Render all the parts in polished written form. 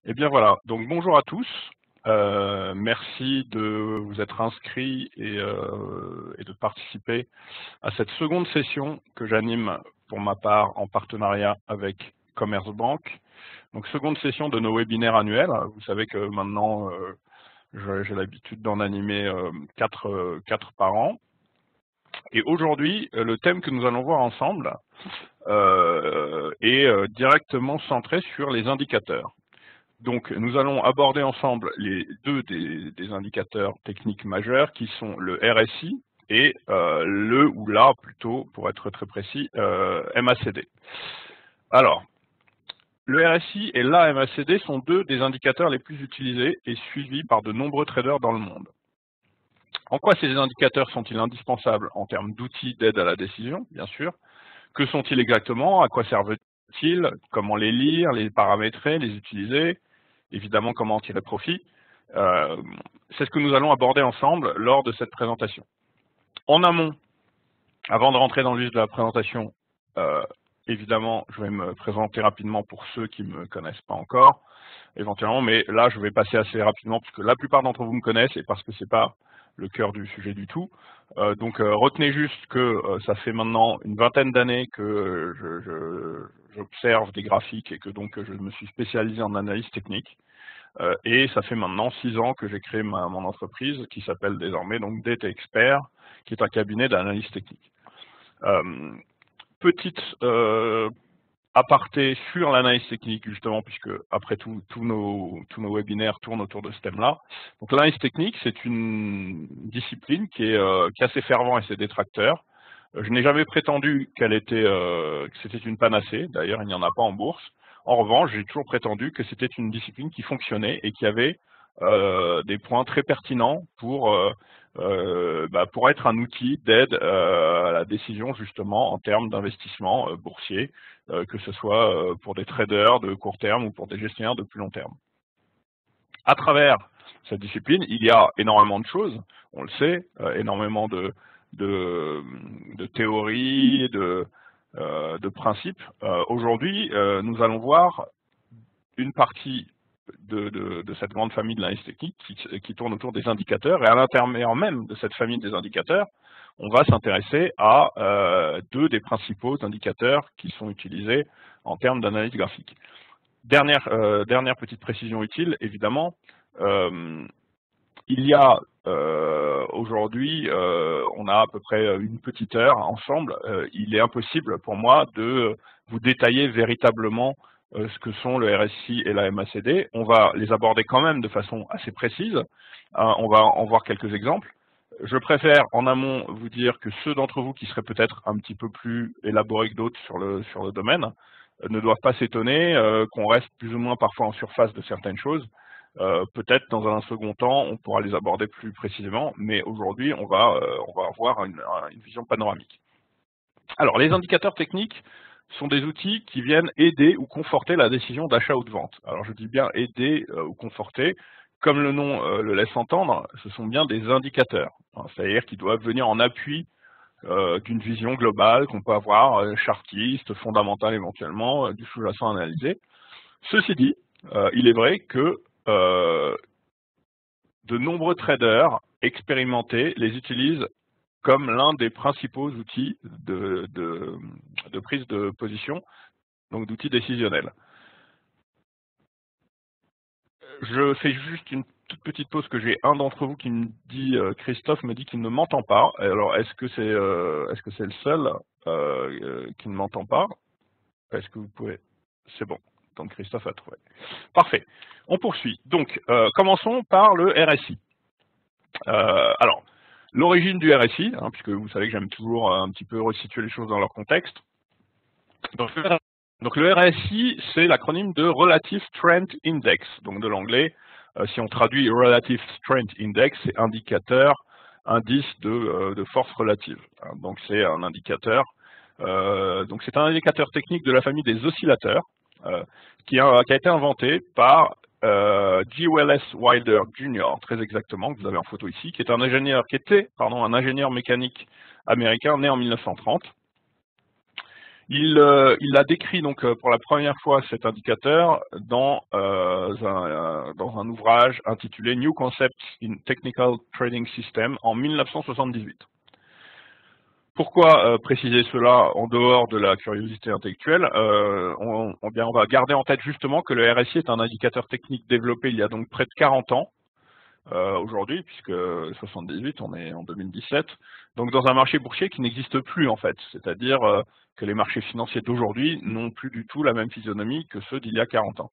Eh bien voilà, donc bonjour à tous. Merci de vous être inscrits et de participer à cette seconde session que j'anime pour ma part en partenariat avec Commerzbank. Donc seconde session de nos webinaires annuels. Vous savez que maintenant j'ai l'habitude d'en animer quatre par an. Et aujourd'hui, le thème que nous allons voir ensemble est directement centré sur les indicateurs. Donc, nous allons aborder ensemble les deux des indicateurs techniques majeurs qui sont le RSI et le ou la, plutôt, pour être très précis, MACD. Alors, le RSI et la MACD sont deux des indicateurs les plus utilisés et suivis par de nombreux traders dans le monde. En quoi ces indicateurs sont-ils indispensables en termes d'outils d'aide à la décision, bien sûr? Que sont-ils exactement? À quoi servent-ils? Comment les lire, les paramétrer, les utiliser? Évidemment, comment en tirer profit. C'est ce que nous allons aborder ensemble lors de cette présentation. En amont, avant de rentrer dans le vif de la présentation, évidemment, je vais me présenter rapidement pour ceux qui ne me connaissent pas encore, éventuellement, mais là, je vais passer assez rapidement, puisque la plupart d'entre vous me connaissent, et parce que ce n'est pas le cœur du sujet du tout. Donc, retenez juste que ça fait maintenant une vingtaine d'années que j'observe des graphiques et que donc je me suis spécialisé en analyse technique. Et ça fait maintenant 6 ans que j'ai créé mon entreprise qui s'appelle désormais donc Data Expert, qui est un cabinet d'analyse technique. Petite aparté sur l'analyse technique justement, puisque après tout, tous nos webinaires tournent autour de ce thème-là. Donc l'analyse technique, c'est une discipline qui est assez fervent et ses détracteurs. Je n'ai jamais prétendu que c'était une panacée, d'ailleurs il n'y en a pas en bourse. En revanche, j'ai toujours prétendu que c'était une discipline qui fonctionnait et qui avait des points très pertinents pour être un outil d'aide à la décision justement en termes d'investissement boursier, que ce soit pour des traders de court terme ou pour des gestionnaires de plus long terme. À travers cette discipline, il y a énormément de choses, on le sait, énormément de théories, de principes. Aujourd'hui, nous allons voir une partie de cette grande famille de l'analyse technique qui tourne autour des indicateurs, et à l'intérieur même de cette famille des indicateurs, on va s'intéresser à deux des principaux indicateurs qui sont utilisés en termes d'analyse graphique. Dernière petite précision utile, évidemment, il y a aujourd'hui, on a à peu près une petite heure ensemble, il est impossible pour moi de vous détailler véritablement ce que sont le RSI et la MACD. On va les aborder quand même de façon assez précise, on va en voir quelques exemples. Je préfère en amont vous dire que ceux d'entre vous qui seraient peut-être un petit peu plus élaborés que d'autres sur le domaine ne doivent pas s'étonner qu'on reste plus ou moins parfois en surface de certaines choses. Peut-être dans un second temps, on pourra les aborder plus précisément, mais aujourd'hui, on va avoir une vision panoramique. Alors, les indicateurs techniques sont des outils qui viennent aider ou conforter la décision d'achat ou de vente. Alors, je dis bien aider ou conforter. Comme le nom le laisse entendre, ce sont bien des indicateurs, hein, c'est-à-dire qu'ils doivent venir en appui d'une vision globale qu'on peut avoir, chartiste, fondamentale éventuellement, du sous-jacent analysé. Ceci dit, il est vrai que de nombreux traders expérimentés les utilisent comme l'un des principaux outils de prise de position, donc d'outils décisionnels. Je fais juste une toute petite pause que j'ai un d'entre vous qui me dit, Christophe me dit qu'il ne m'entend pas. Alors est-ce que c'est le seul qui ne m'entend pas? Est-ce que vous pouvez? C'est bon. Donc Christophe a trouvé. Parfait. On poursuit. Donc commençons par le RSI. Alors, l'origine du RSI, hein, puisque vous savez que j'aime toujours un petit peu resituer les choses dans leur contexte. Donc le RSI, c'est l'acronyme de Relative Strength Index, donc de l'anglais. Si on traduit Relative Strength Index, c'est indice de force relative. Hein, donc c'est un indicateur. Donc c'est un indicateur technique de la famille des oscillateurs qui a été inventé par G. Wallace Wilder Jr., très exactement, que vous avez en photo ici, qui était un ingénieur mécanique américain né en 1930. Il a décrit donc pour la première fois cet indicateur dans un ouvrage intitulé New Concepts in Technical Trading System en 1978. Pourquoi préciser cela en dehors de la curiosité intellectuelle? On va garder en tête justement que le RSI est un indicateur technique développé il y a donc près de 40 ans, aujourd'hui, puisque 78, on est en 2017, donc dans un marché boursier qui n'existe plus en fait, c'est-à-dire que les marchés financiers d'aujourd'hui n'ont plus du tout la même physionomie que ceux d'il y a 40 ans.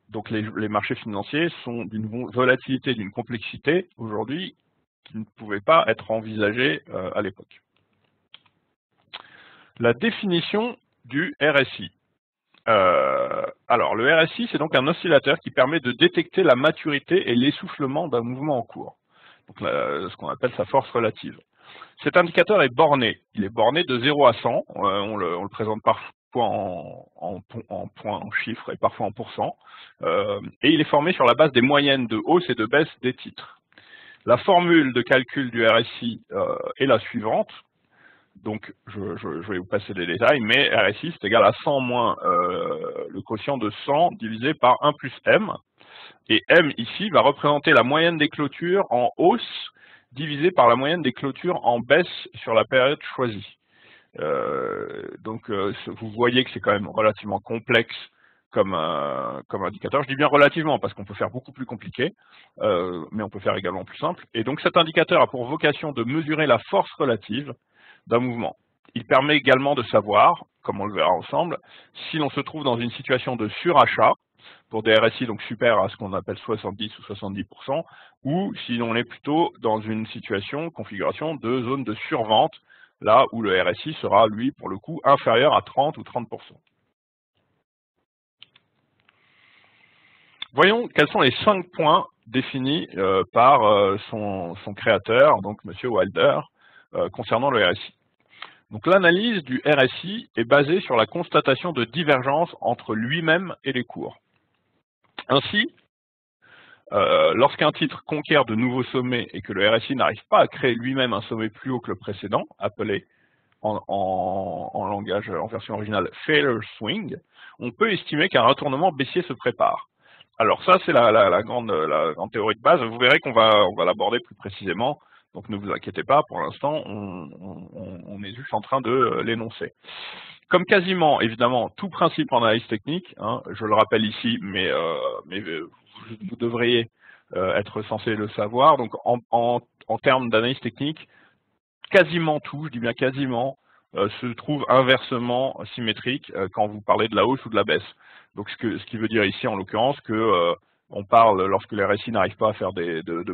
Donc les marchés financiers sont d'une volatilité, d'une complexité aujourd'hui qui ne pouvait pas être envisagée à l'époque. La définition du RSI. Alors, le RSI, c'est donc un oscillateur qui permet de détecter la maturité et l'essoufflement d'un mouvement en cours. Donc, ce qu'on appelle sa force relative. Cet indicateur est borné. Il est borné de 0 à 100. On le présente parfois en points, en chiffres et parfois en pourcents. Et il est formé sur la base des moyennes de hausse et de baisse des titres. La formule de calcul du RSI est la suivante. Donc, je vais vous passer les détails, mais RSI, c'est égal à 100 moins le quotient de 100 divisé par 1 plus M. Et M, ici, va représenter la moyenne des clôtures en hausse divisé par la moyenne des clôtures en baisse sur la période choisie. Donc, vous voyez que c'est quand même relativement complexe comme indicateur. Je dis bien relativement parce qu'on peut faire beaucoup plus compliqué, mais on peut faire également plus simple. Et donc, cet indicateur a pour vocation de mesurer la force relative d'un mouvement. Il permet également de savoir, comme on le verra ensemble, si l'on se trouve dans une situation de surachat, pour des RSI donc supérieurs à ce qu'on appelle 70 ou 70%, ou si l'on est plutôt dans une situation, configuration de zone de survente, là où le RSI sera, lui, pour le coup, inférieur à 30 ou 30%. Voyons quels sont les 5 points définis par son créateur, donc M. Wilder, concernant le RSI. Donc l'analyse du RSI est basée sur la constatation de divergence entre lui-même et les cours. Ainsi, lorsqu'un titre conquiert de nouveaux sommets et que le RSI n'arrive pas à créer lui-même un sommet plus haut que le précédent, appelé en langage, en version originale, failure swing, on peut estimer qu'un retournement baissier se prépare. Alors ça, c'est la grande théorie de base. Vous verrez qu'on va l'aborder plus précisément. Donc ne vous inquiétez pas, pour l'instant, on est juste en train de l'énoncer. Comme quasiment, évidemment, tout principe en analyse technique, hein, je le rappelle ici, mais vous devriez être censé le savoir. Donc en termes d'analyse technique, quasiment tout, je dis bien quasiment, se trouve inversement symétrique quand vous parlez de la hausse ou de la baisse. Donc ce qui veut dire ici en l'occurrence que on parle, lorsque les RSI n'arrivent pas à faire de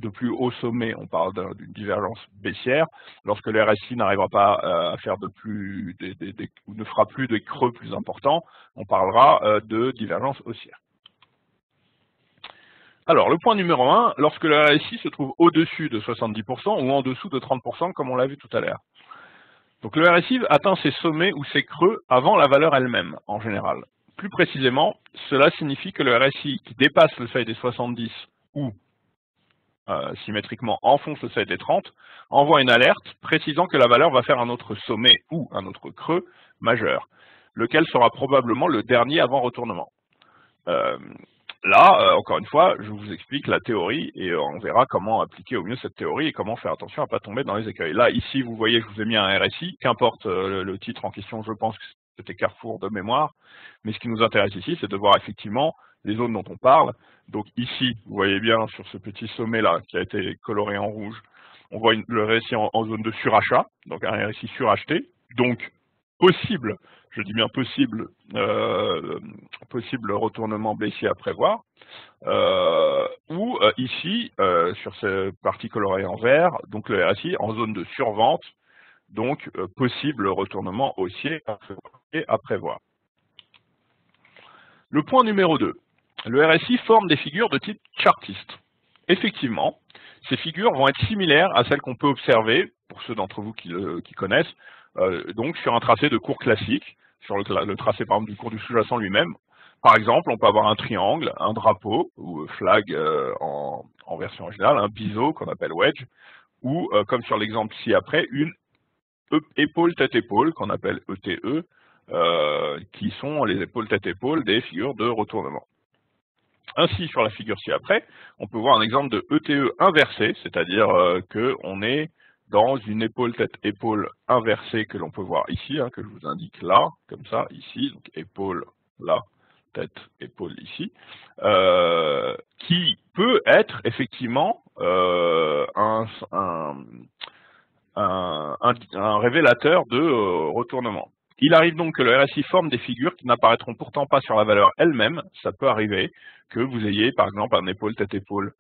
plus hauts sommets, on parle d'une divergence baissière. Lorsque le RSI n'arrivera pas à faire ou ne fera plus des creux plus importants, on parlera de divergence haussière. Alors, le point numéro 1, lorsque le RSI se trouve au-dessus de 70% ou en dessous de 30%, comme on l'a vu tout à l'heure. Donc le RSI atteint ses sommets ou ses creux avant la valeur elle-même, en général. Plus précisément, cela signifie que le RSI qui dépasse le seuil des 70 ou symétriquement enfonce le seuil des 30, envoie une alerte précisant que la valeur va faire un autre sommet ou un autre creux majeur, lequel sera probablement le dernier avant retournement. Là, encore une fois, je vous explique la théorie et on verra comment appliquer au mieux cette théorie et comment faire attention à ne pas tomber dans les écueils. Là, ici, vous voyez, je vous ai mis un RSI, qu'importe le titre en question, je pense que c'était Carrefour de mémoire, mais ce qui nous intéresse ici, c'est de voir effectivement les zones dont on parle. Donc ici, vous voyez bien sur ce petit sommet-là, qui a été coloré en rouge, on voit le RSI en zone de surachat, donc un RSI suracheté, donc possible, je dis bien possible, possible retournement baissier à prévoir, ou ici, sur cette partie colorée en vert, donc le RSI en zone de survente, donc possible retournement haussier à prévoir. Le point numéro 2, le RSI forme des figures de type chartiste. Effectivement, ces figures vont être similaires à celles qu'on peut observer, pour ceux d'entre vous qui connaissent, donc sur un tracé de cours classique, sur le tracé par exemple du cours du sous-jacent lui-même. Par exemple, on peut avoir un triangle, un drapeau, ou flag en version originale, un biseau qu'on appelle wedge, ou comme sur l'exemple ci-après, une épaules tête-épaule, qu'on appelle ETE, qui sont les épaules tête-épaule des figures de retournement. Ainsi, sur la figure ci-après, on peut voir un exemple de ETE inversé, c'est-à-dire qu'on est dans une épaule tête-épaule inversée que l'on peut voir ici, que je vous indique là, comme ça, ici, donc épaule là, tête, épaule ici, qui peut être effectivement un révélateur de retournement. Il arrive donc que le RSI forme des figures qui n'apparaîtront pourtant pas sur la valeur elle-même. Ça peut arriver que vous ayez par exemple un épaule tête-épaule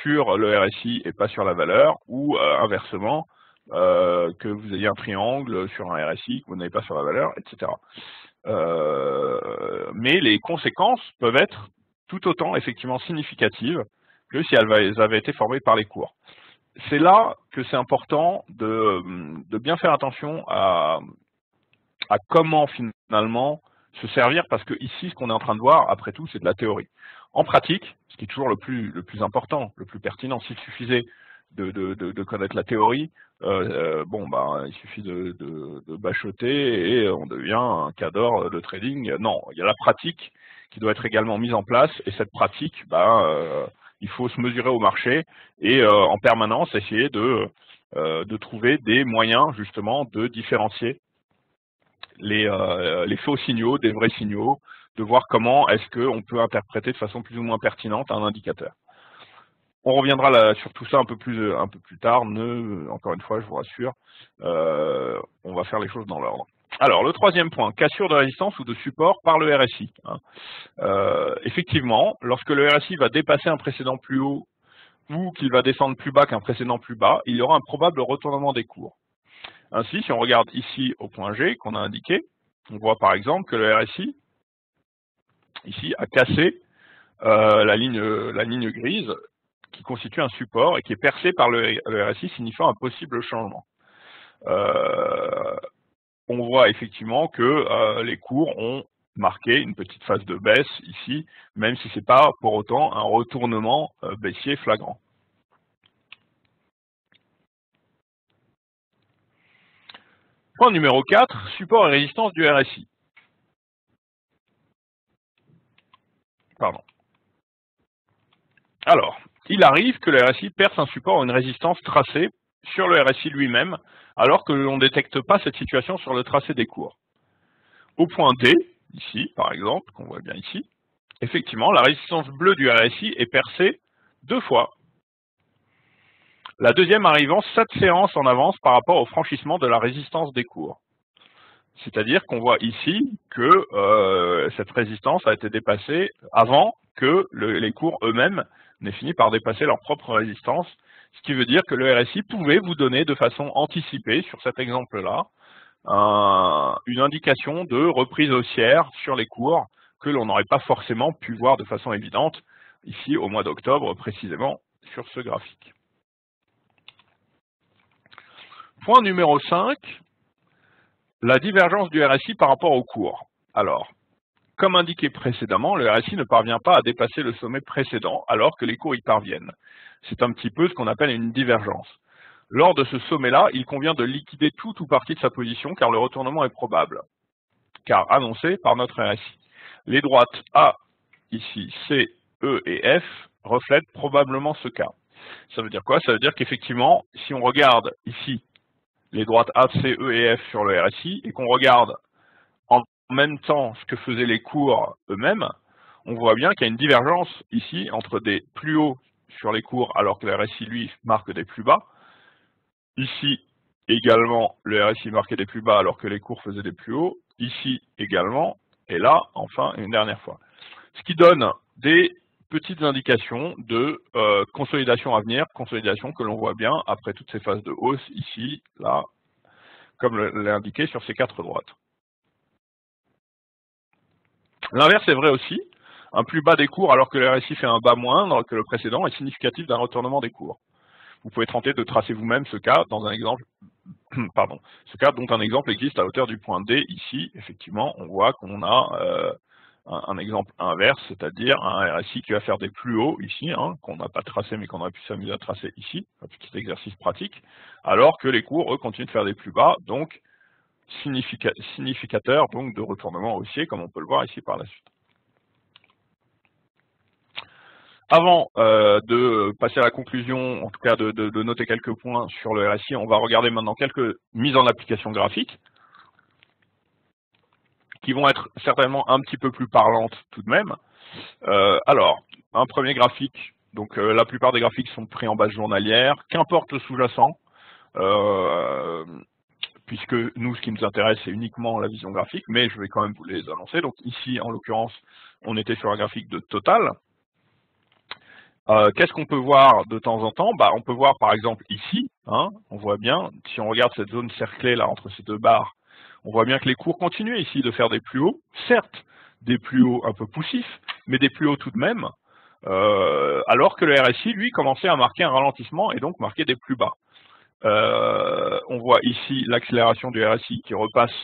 sur le RSI et pas sur la valeur, ou inversement, que vous ayez un triangle sur un RSI que vous n'avez pas sur la valeur, etc. Mais les conséquences peuvent être tout autant effectivement significatives que si elles avaient été formées par les cours. C'est là que c'est important de bien faire attention à comment finalement se servir, parce que ici, ce qu'on est en train de voir, après tout, c'est de la théorie. En pratique, ce qui est toujours le plus important, le plus pertinent, s'il suffisait de connaître la théorie, il suffit de bachoter et on devient un cadre de trading. Non, il y a la pratique qui doit être également mise en place, et cette pratique, il faut se mesurer au marché et en permanence essayer de trouver des moyens justement de différencier les faux signaux des vrais signaux, de voir comment est-ce qu'on peut interpréter de façon plus ou moins pertinente un indicateur. On reviendra sur tout ça un peu plus tard, encore une fois, je vous rassure, on va faire les choses dans l'ordre. Alors, le troisième point, cassure de résistance ou de support par le RSI. Effectivement, lorsque le RSI va dépasser un précédent plus haut ou qu'il va descendre plus bas qu'un précédent plus bas, il y aura un probable retournement des cours. Ainsi, si on regarde ici au point G qu'on a indiqué, on voit par exemple que le RSI, ici, a cassé la ligne grise qui constitue un support et qui est percé par le RSI, signifiant un possible changement. On voit effectivement que les cours ont marqué une petite phase de baisse ici, même si ce n'est pas pour autant un retournement baissier flagrant. Point numéro 4, support et résistance du RSI. Pardon. Alors, il arrive que le RSI perce un support ou une résistance tracée sur le RSI lui-même, alors que l'on ne détecte pas cette situation sur le tracé des cours. Au point D, ici par exemple, qu'on voit bien ici, effectivement, la résistance bleue du RSI est percée 2 fois. La deuxième arrivant 7 séances en avance par rapport au franchissement de la résistance des cours. C'est-à-dire qu'on voit ici que cette résistance a été dépassée avant que les cours eux-mêmes n'aient fini par dépasser leur propre résistance, ce qui veut dire que le RSI pouvait vous donner de façon anticipée, sur cet exemple-là, une indication de reprise haussière sur les cours que l'on n'aurait pas forcément pu voir de façon évidente, ici au mois d'octobre précisément, sur ce graphique. Point numéro 5, la divergence du RSI par rapport au cours. Alors, comme indiqué précédemment, le RSI ne parvient pas à dépasser le sommet précédent alors que les cours y parviennent. C'est un petit peu ce qu'on appelle une divergence. Lors de ce sommet-là, il convient de liquider tout ou partie de sa position car le retournement est probable, car annoncé par notre RSI. Les droites A, ici, C, E et F reflètent probablement ce cas. Ça veut dire quoi? Ça veut dire qu'effectivement, si on regarde ici les droites A, C, E et F sur le RSI, et qu'on regarde en même temps ce que faisaient les cours eux-mêmes, on voit bien qu'il y a une divergence ici entre des plus hauts sur les cours alors que le RSI, lui, marque des plus bas. Ici, également, le RSI marquait des plus bas alors que les cours faisaient des plus hauts. Ici, également. Et là, enfin, une dernière fois. Ce qui donne des petites indications de consolidation à venir, consolidation que l'on voit bien après toutes ces phases de hausse, ici, là, comme l'a indiqué sur ces 4 droites. L'inverse est vrai aussi. Un plus bas des cours alors que le RSI fait un bas moindre que le précédent est significatif d'un retournement des cours. Vous pouvez tenter de tracer vous-même ce cas dans un exemple, ce cas dont un exemple existe à hauteur du point D. Ici, effectivement, on voit qu'on a un exemple inverse, c'est-à-dire un RSI qui va faire des plus hauts ici, hein, qu'on n'a pas tracé mais qu'on aurait pu s'amuser à tracer ici, un petit exercice pratique, alors que les cours, eux, continuent de faire des plus bas, donc significateur donc, de retournement haussier, comme on peut le voir ici par la suite. Avant de passer à la conclusion, en tout cas de noter quelques points sur le RSI, on va regarder maintenant quelques mises en application graphique qui vont être certainement un petit peu plus parlantes tout de même. Alors, un premier graphique, donc la plupart des graphiques sont pris en base journalière, qu'importe le sous-jacent, puisque nous, ce qui nous intéresse, c'est uniquement la vision graphique, mais je vais quand même vous les annoncer. Donc ici, en l'occurrence, on était sur un graphique de total. Qu'est-ce qu'on peut voir de temps en temps? On peut voir par exemple ici, hein, on voit bien, si on regarde cette zone cerclée là entre ces deux barres, on voit bien que les cours continuent ici de faire des plus hauts, certes des plus hauts un peu poussifs, mais des plus hauts tout de même, alors que le RSI, lui, commençait à marquer un ralentissement et donc marquer des plus bas. On voit ici l'accélération du RSI qui repasse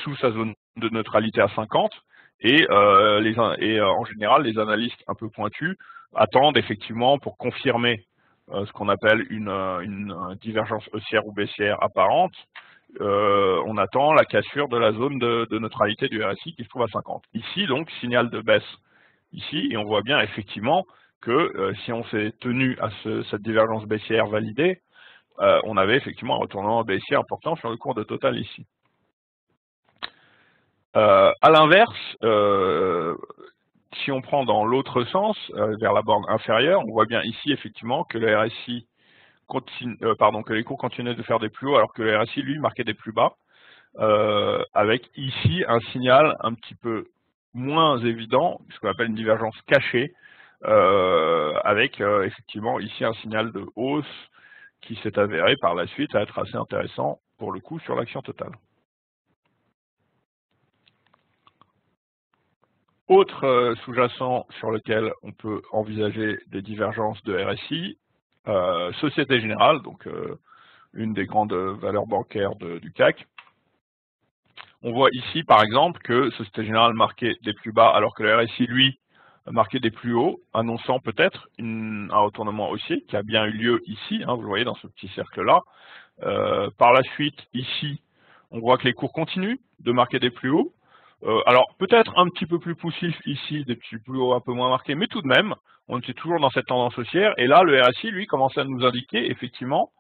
sous sa zone de neutralité à 50, et en général, les analystes un peu pointus attendent effectivement pour confirmer ce qu'on appelle une divergence haussière ou baissière apparente. On attend la cassure de la zone de neutralité du RSI qui se trouve à 50. Ici, donc, signal de baisse ici, et on voit bien effectivement que si on s'est tenu à cette divergence baissière validée, on avait effectivement un retournement baissier important sur le cours de total ici. À l'inverse, si on prend dans l'autre sens, vers la borne inférieure, on voit bien ici effectivement que le RSI continue, que les cours continuaient de faire des plus hauts alors que le RSI lui marquait des plus bas, avec ici un signal un petit peu moins évident, ce qu'on appelle une divergence cachée, avec effectivement ici un signal de hausse qui s'est avéré par la suite à être assez intéressant pour le coup sur l'action totale. Autre sous-jacent sur lequel on peut envisager des divergences de RSI, Société Générale, donc une des grandes valeurs bancaires du CAC. On voit ici par exemple que Société Générale marquait des plus bas alors que le RSI, lui, marquait des plus hauts, annonçant peut-être un retournement haussier qui a bien eu lieu ici, hein, vous le voyez dans ce petit cercle-là. Par la suite, ici, on voit que les cours continuent de marquer des plus hauts. Alors, peut-être un petit peu plus poussif ici, des petits plus hauts un peu moins marqués, mais tout de même, on était toujours dans cette tendance haussière. Et là, le RSI, lui, commençait à nous indiquer, effectivement,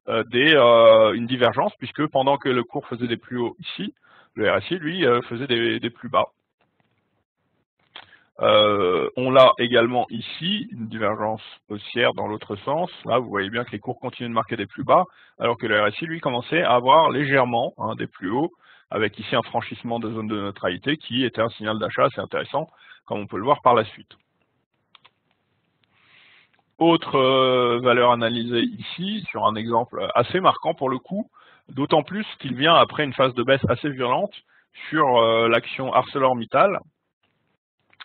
une divergence, puisque pendant que le cours faisait des plus hauts ici, le RSI, lui, faisait des plus bas. On l'a également ici, une divergence haussière dans l'autre sens. Là, vous voyez bien que les cours continuent de marquer des plus bas, alors que le RSI, lui, commençait à avoir légèrement des plus hauts, avec ici un franchissement de zone de neutralité qui était un signal d'achat assez intéressant, comme on peut le voir par la suite. Autre valeur analysée ici, sur un exemple assez marquant pour le coup, d'autant plus qu'il vient après une phase de baisse assez violente sur l'action ArcelorMittal.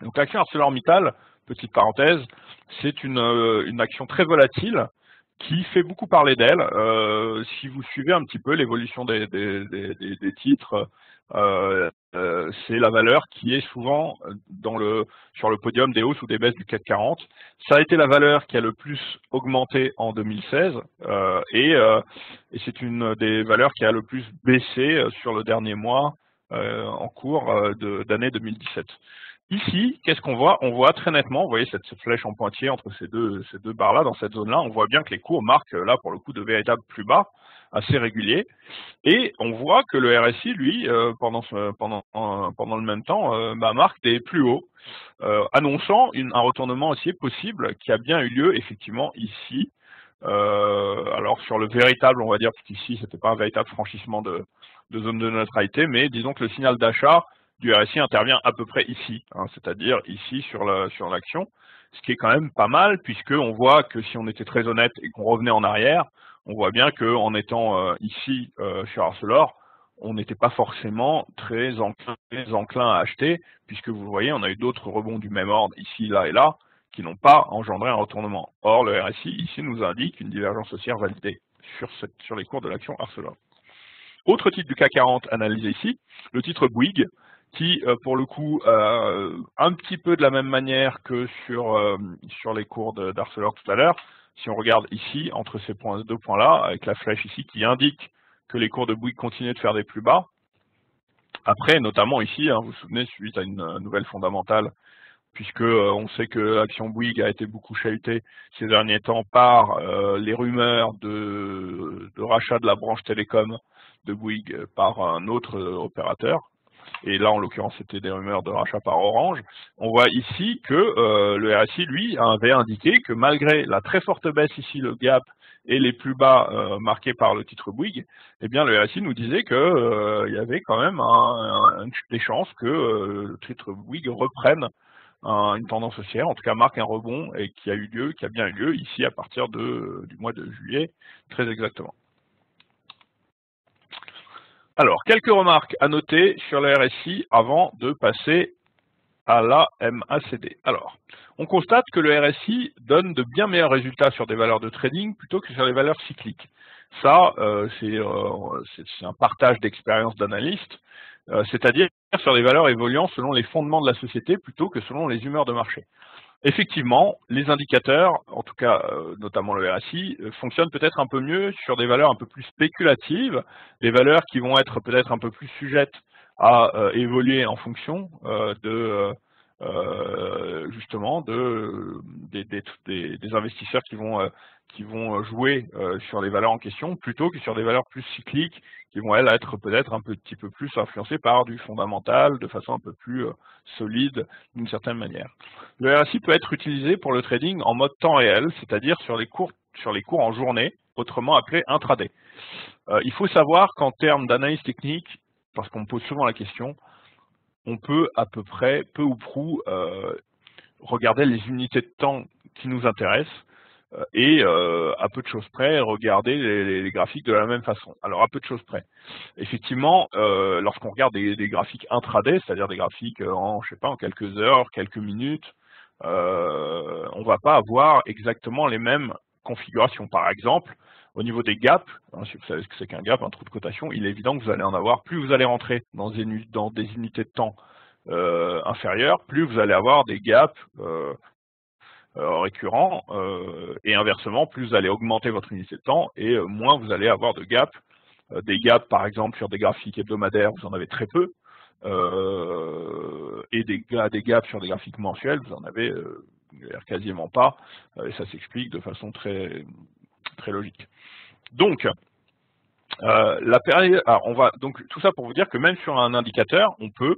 Donc l'action ArcelorMittal, petite parenthèse, c'est une action très volatile qui fait beaucoup parler d'elle. Si vous suivez un petit peu l'évolution des titres, c'est la valeur qui est souvent sur le podium des hausses ou des baisses du CAC 40. Ça a été la valeur qui a le plus augmenté en 2016 et c'est une des valeurs qui a le plus baissé sur le dernier mois en cours d'année 2017. Ici, qu'est-ce qu'on voit? On voit très nettement, vous voyez cette flèche en pointillé entre ces deux barres-là, dans cette zone-là, on voit bien que les cours marquent là pour le coup de véritables plus bas, assez réguliers, et on voit que le RSI, lui, pendant le même temps, marque des plus hauts, annonçant un retournement haussier possible qui a bien eu lieu effectivement ici. Alors sur le véritable, on va dire, parce qu'ici c'était pas un véritable franchissement de zone de neutralité, mais disons que le signal d'achat du RSI intervient à peu près ici, hein, c'est-à-dire ici sur l'action, ce qui est quand même pas mal, puisqu'on voit que si on était très honnête et qu'on revenait en arrière, on voit bien qu'en étant ici sur Arcelor, on n'était pas forcément très enclin à acheter, puisque vous voyez, on a eu d'autres rebonds du même ordre ici, là et là, qui n'ont pas engendré un retournement. Or, le RSI ici nous indique une divergence haussière validée sur les cours de l'action Arcelor. Autre titre du CAC 40 analysé ici, le titre Bouygues, qui, pour le coup, un petit peu de la même manière que sur les cours d'Arcelor tout à l'heure, si on regarde ici, entre ces deux points-là, avec la flèche ici qui indique que les cours de Bouygues continuent de faire des plus bas. Après, notamment ici, hein, vous vous souvenez, suite à une nouvelle fondamentale, puisque on sait que l'action Bouygues a été beaucoup chahutée ces derniers temps par les rumeurs de rachat de la branche télécom de Bouygues par un autre opérateur. Et là, en l'occurrence, c'était des rumeurs de rachat par Orange. On voit ici que le RSI, lui, avait indiqué que malgré la très forte baisse ici, le gap et les plus bas marqués par le titre Bouygues, eh bien, le RSI nous disait que il y avait quand même des chances que le titre Bouygues reprenne une tendance haussière, en tout cas marque un rebond et qui a bien eu lieu ici à partir du mois de juillet, très exactement. Alors, quelques remarques à noter sur le RSI avant de passer à la MACD. Alors, on constate que le RSI donne de bien meilleurs résultats sur des valeurs de trading plutôt que sur les valeurs cycliques. Ça, c'est un partage d'expérience d'analyste, c'est-à-dire sur des valeurs évoluant selon les fondements de la société plutôt que selon les humeurs de marché. Effectivement, les indicateurs, en tout cas notamment le RSI, fonctionnent peut-être un peu mieux sur des valeurs un peu plus spéculatives, des valeurs qui vont être peut-être un peu plus sujettes à évoluer en fonction justement des investisseurs qui vont jouer sur les valeurs en question plutôt que sur des valeurs plus cycliques qui vont elles être peut-être un petit peu plus influencées par du fondamental de façon un peu plus solide d'une certaine manière. Le RSI peut être utilisé pour le trading en mode temps réel, c'est-à-dire sur les cours en journée, autrement appelé intraday. Il faut savoir qu'en termes d'analyse technique, parce qu'on me pose souvent la question, on peut à peu près, peu ou prou, regarder les unités de temps qui nous intéressent et à peu de choses près, regarder les graphiques de la même façon. Alors à peu de choses près. Effectivement, lorsqu'on regarde des graphiques intraday, c'est-à-dire des graphiques en quelques heures, quelques minutes, on ne va pas avoir exactement les mêmes configurations. Par exemple, au niveau des gaps, hein, si vous savez ce que c'est qu'un gap, un trou de cotation, il est évident que vous allez en avoir. Plus vous allez rentrer dans des unités de temps inférieures, plus vous allez avoir des gaps récurrents, et inversement, plus vous allez augmenter votre unité de temps et moins vous allez avoir de gaps. Des gaps, par exemple, sur des graphiques hebdomadaires, vous en avez très peu, et des gaps sur des graphiques mensuels, vous en avez quasiment pas, et ça s'explique de façon très, très logique. Donc, la période, donc tout ça pour vous dire que même sur un indicateur, on peut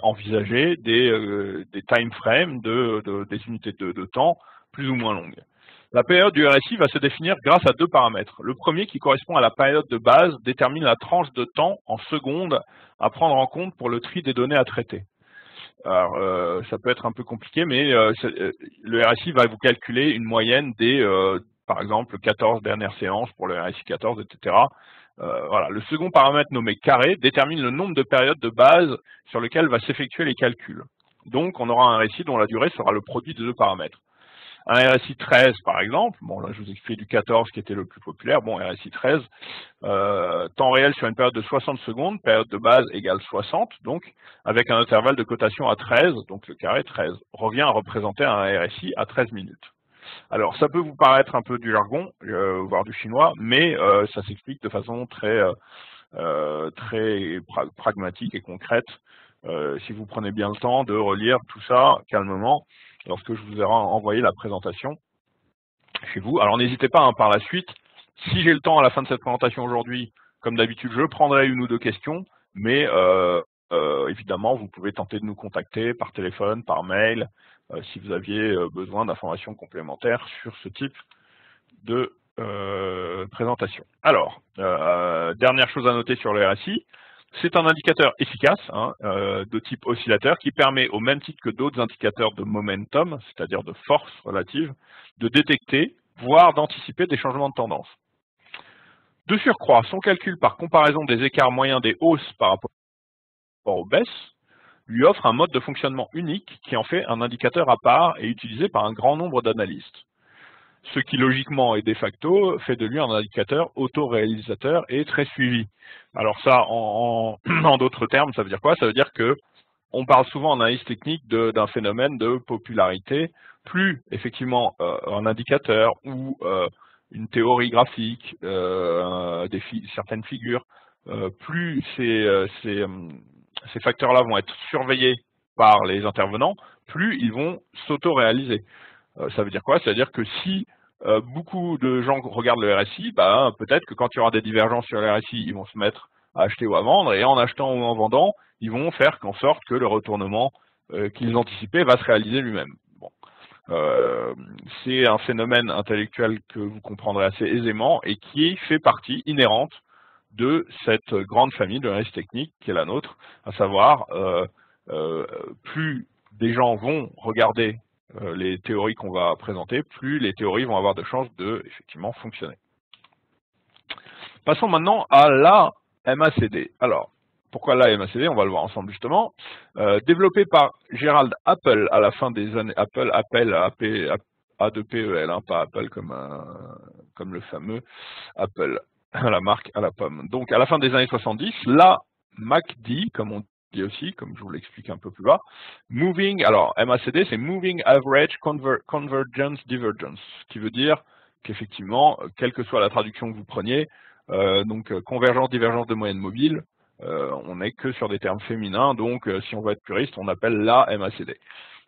envisager des time frames, des unités de temps plus ou moins longues. La période du RSI va se définir grâce à deux paramètres. Le premier, qui correspond à la période de base, détermine la tranche de temps en secondes à prendre en compte pour le tri des données à traiter. Alors, ça peut être un peu compliqué, mais le RSI va vous calculer une moyenne des, par exemple, 14 dernières séances pour le RSI 14, etc. Voilà. Le second paramètre nommé carré détermine le nombre de périodes de base sur lesquelles va s'effectuer les calculs. Donc, on aura un RSI dont la durée sera le produit des deux paramètres. Un RSI 13, par exemple, bon là je vous explique du 14 qui était le plus populaire, bon RSI 13, temps réel sur une période de 60 secondes, période de base égale 60, donc avec un intervalle de cotation à 13, donc le carré 13, revient à représenter un RSI à 13 minutes. Alors ça peut vous paraître un peu du jargon, voire du chinois, mais ça s'explique de façon très, pragmatique et concrète, si vous prenez bien le temps de relire tout ça calmement, lorsque je vous ai envoyé la présentation chez vous. Alors n'hésitez pas par la suite, si j'ai le temps à la fin de cette présentation aujourd'hui, comme d'habitude, je prendrai une ou deux questions, mais évidemment, vous pouvez tenter de nous contacter par téléphone, par mail, si vous aviez besoin d'informations complémentaires sur ce type de présentation. Alors, dernière chose à noter sur le RSI, c'est un indicateur efficace de type oscillateur qui permet, au même titre que d'autres indicateurs de momentum, c'est-à-dire de force relative, de détecter, voire d'anticiper des changements de tendance. De surcroît, son calcul par comparaison des écarts moyens des hausses par rapport aux baisses lui offre un mode de fonctionnement unique qui en fait un indicateur à part et utilisé par un grand nombre d'analystes. ce qui logiquement et de facto fait de lui un indicateur autoréalisateur et très suivi. Alors ça, en d'autres termes, ça veut dire quoi? Ça veut dire que on parle souvent en analyse technique d'un phénomène de popularité. Plus effectivement un indicateur ou une théorie graphique, certaines figures, plus ces facteurs-là vont être surveillés par les intervenants, plus ils vont s'auto-réaliser. Ça veut dire quoi? Ça veut dire que si beaucoup de gens regardent le RSI, bah, peut-être que quand il y aura des divergences sur le RSI, ils vont se mettre à acheter ou à vendre, et en achetant ou en vendant, ils vont faire en sorte que le retournement qu'ils anticipaient va se réaliser lui-même. Bon. C'est un phénomène intellectuel que vous comprendrez assez aisément et qui fait partie inhérente de cette grande famille de l'analyse technique qui est la nôtre, à savoir plus des gens vont regarder les théories qu'on va présenter, plus les théories vont avoir de chances de effectivement fonctionner. Passons maintenant à la MACD. Alors, pourquoi la MACD? On va le voir ensemble justement. Développé par Gerald Appel à la fin des années Appel, A2PEL, hein, pas Apple comme le fameux Apple, la marque à la pomme. Donc à la fin des années 70, la MACD, comme on dit aussi, comme je vous l'explique un peu plus bas, Moving, alors MACD c'est Moving Average Convergence Divergence, ce qui veut dire qu'effectivement, quelle que soit la traduction que vous preniez, donc convergence, divergence de moyenne mobile, on n'est que sur des termes féminins, donc si on veut être puriste, on appelle la MACD.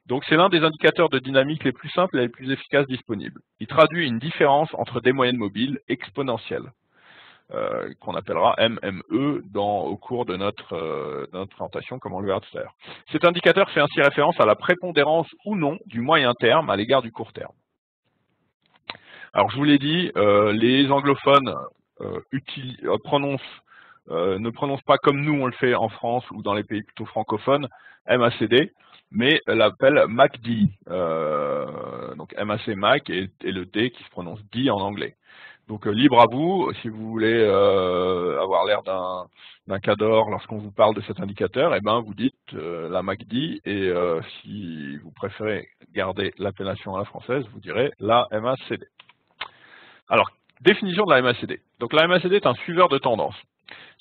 Donc c'est l'un des indicateurs de dynamique les plus simples et les plus efficaces disponibles. Il traduit une différence entre des moyennes mobiles exponentielles, qu'on appellera MME au cours de notre présentation, comme on le verra tout à l'heure. Cet indicateur fait ainsi référence à la prépondérance ou non du moyen terme à l'égard du court terme. Alors je vous l'ai dit, les anglophones ne prononcent pas comme nous on le fait en France ou dans les pays plutôt francophones, MACD, mais l'appellent MACD, donc MAC MAC et le D qui se prononce D en anglais. Donc libre à vous, si vous voulez avoir l'air d'un cador lorsqu'on vous parle de cet indicateur, eh ben vous dites la MACD, et si vous préférez garder l'appellation à la française, vous direz la MACD. Alors, définition de la MACD. Donc la MACD est un suiveur de tendance.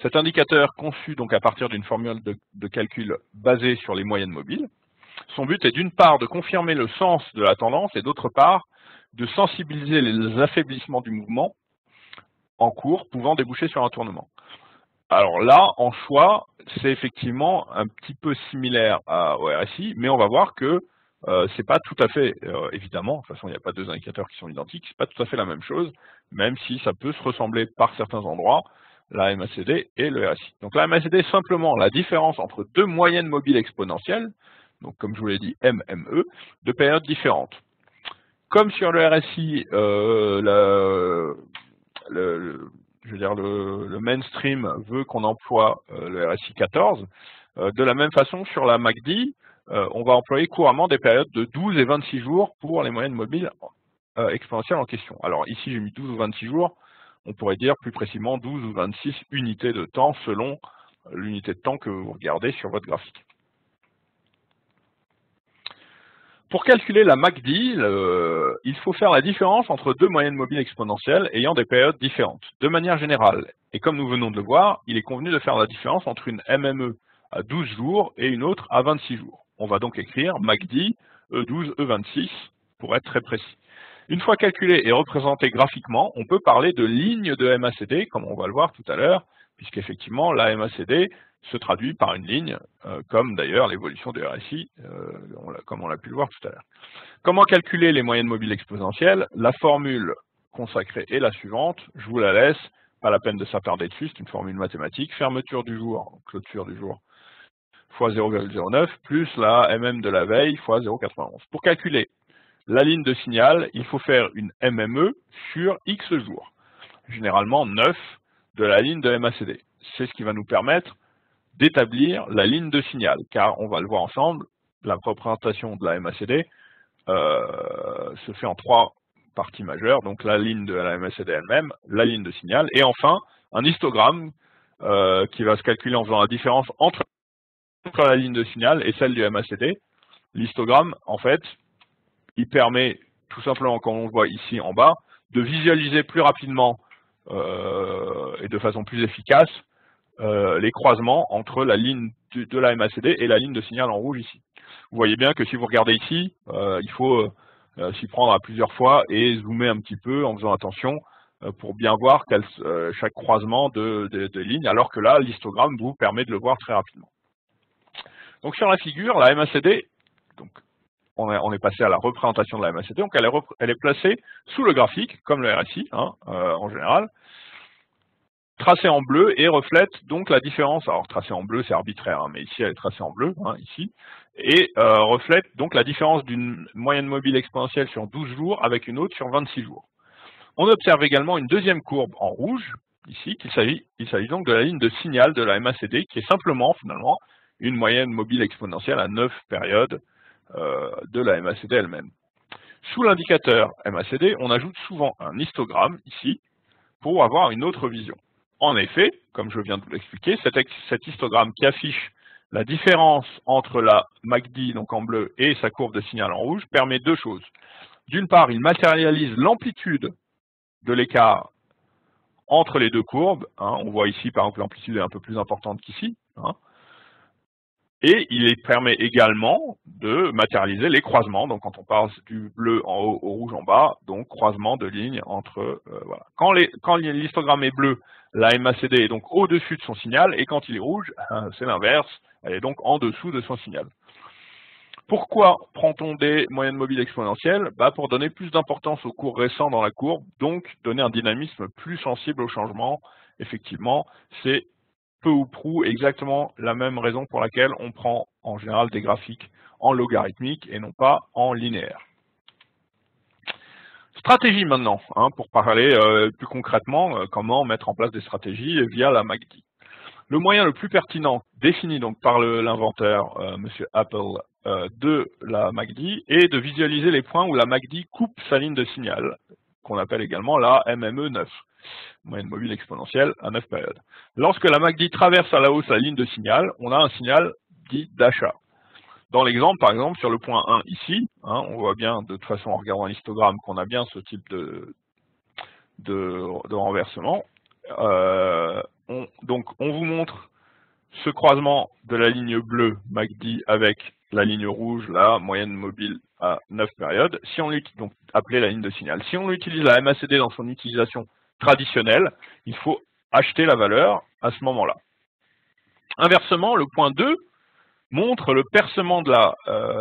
Cet indicateur conçu donc à partir d'une formule de calcul basée sur les moyennes mobiles. Son but est d'une part de confirmer le sens de la tendance et d'autre part de sensibiliser les affaiblissements du mouvement en cours pouvant déboucher sur un tournement. Alors là, en choix, c'est effectivement un petit peu similaire au RSI, mais on va voir que c'est pas tout à fait, évidemment, de toute façon il n'y a pas deux indicateurs qui sont identiques, c'est pas tout à fait la même chose, même si ça peut se ressembler par certains endroits, la MACD et le RSI. Donc la MACD est simplement la différence entre deux moyennes mobiles exponentielles, donc comme je vous l'ai dit, MME, de périodes différentes. Comme sur le RSI, le mainstream veut qu'on emploie le RSI 14, de la même façon sur la MACD, on va employer couramment des périodes de 12 et 26 jours pour les moyennes mobiles exponentielles en question. Alors ici j'ai mis 12 ou 26 jours, on pourrait dire plus précisément 12 ou 26 unités de temps selon l'unité de temps que vous regardez sur votre graphique. Pour calculer la MACD, il faut faire la différence entre deux moyennes mobiles exponentielles ayant des périodes différentes, de manière générale. Et comme nous venons de le voir, il est convenu de faire la différence entre une MME à 12 jours et une autre à 26 jours. On va donc écrire MACD E12, E26 pour être très précis. Une fois calculé et représenté graphiquement, on peut parler de ligne de MACD, comme on va le voir tout à l'heure, puisqu'effectivement la MACD se traduit par une ligne, comme d'ailleurs l'évolution du RSI, comme on l'a pu le voir tout à l'heure. Comment calculer les moyennes mobiles exponentielles? La formule consacrée est la suivante, je vous la laisse, pas la peine de s'attarder dessus, c'est une formule mathématique, fermeture du jour, clôture du jour, fois 0,09, plus la MM de la veille, fois 0,91. Pour calculer la ligne de signal, il faut faire une MME sur X jours, généralement 9 de la ligne de MACD. C'est ce qui va nous permettre d'établir la ligne de signal, car on va le voir ensemble, la représentation de la MACD se fait en trois parties majeures, donc la ligne de la MACD elle-même, la ligne de signal, et enfin un histogramme qui va se calculer en faisant la différence entre la ligne de signal et celle du MACD. L'histogramme, en fait, il permet tout simplement, comme on le voit ici en bas, de visualiser plus rapidement et de façon plus efficace les croisements entre la ligne de la MACD et la ligne de signal en rouge ici. Vous voyez bien que si vous regardez ici, il faut s'y prendre à plusieurs fois et zoomer un petit peu en faisant attention pour bien voir chaque croisement de lignes, alors que là, l'histogramme vous permet de le voir très rapidement. Donc sur la figure, la MACD, donc, on est passé à la représentation de la MACD, donc elle est placée sous le graphique, comme le RSI en général, tracée en bleu et reflète donc la différence, alors tracée en bleu c'est arbitraire, mais ici elle est tracée en bleu, ici, et reflète donc la différence d'une moyenne mobile exponentielle sur 12 jours avec une autre sur 26 jours. On observe également une deuxième courbe en rouge, ici, il s'agit donc de la ligne de signal de la MACD, qui est simplement, finalement, une moyenne mobile exponentielle à 9 périodes de la MACD elle-même. Sous l'indicateur MACD, on ajoute souvent un histogramme, ici, pour avoir une autre vision. En effet, comme je viens de vous l'expliquer, cet histogramme qui affiche la différence entre la MACD, donc en bleu, et sa courbe de signal en rouge, permet deux choses. D'une part, il matérialise l'amplitude de l'écart entre les deux courbes. On voit ici, par exemple, l'amplitude est un peu plus importante qu'ici. Et il permet également de matérialiser les croisements. Donc, quand on passe du bleu en haut au rouge en bas, donc croisement de lignes entre... voilà. Quand l'histogramme est bleu, la MACD est donc au-dessus de son signal, et quand il est rouge, c'est l'inverse, elle est donc en dessous de son signal. Pourquoi prend-on des moyennes mobiles exponentielles? Pour donner plus d'importance aux cours récents dans la courbe, donc donner un dynamisme plus sensible au changement. Effectivement, c'est peu ou prou exactement la même raison pour laquelle on prend en général des graphiques en logarithmique et non pas en linéaire. Stratégie maintenant, pour parler plus concrètement, comment mettre en place des stratégies via la MACD. Le moyen le plus pertinent, défini donc par l'inventeur, M. Apple, de la MACD, est de visualiser les points où la MACD coupe sa ligne de signal, qu'on appelle également la MME 9, moyenne mobile exponentielle à 9 périodes. Lorsque la MACD traverse à la hausse la ligne de signal, on a un signal dit d'achat. Dans l'exemple, par exemple, sur le point 1 ici, on voit bien de toute façon en regardant l'histogramme qu'on a bien ce type de renversement. Donc on vous montre ce croisement de la ligne bleue MACD avec la ligne rouge, la moyenne mobile à 9 périodes, si on l'utilise, donc appelée la ligne de signal. Si on utilise la MACD dans son utilisation traditionnelle, il faut acheter la valeur à ce moment-là. Inversement, le point 2 montre le percement de la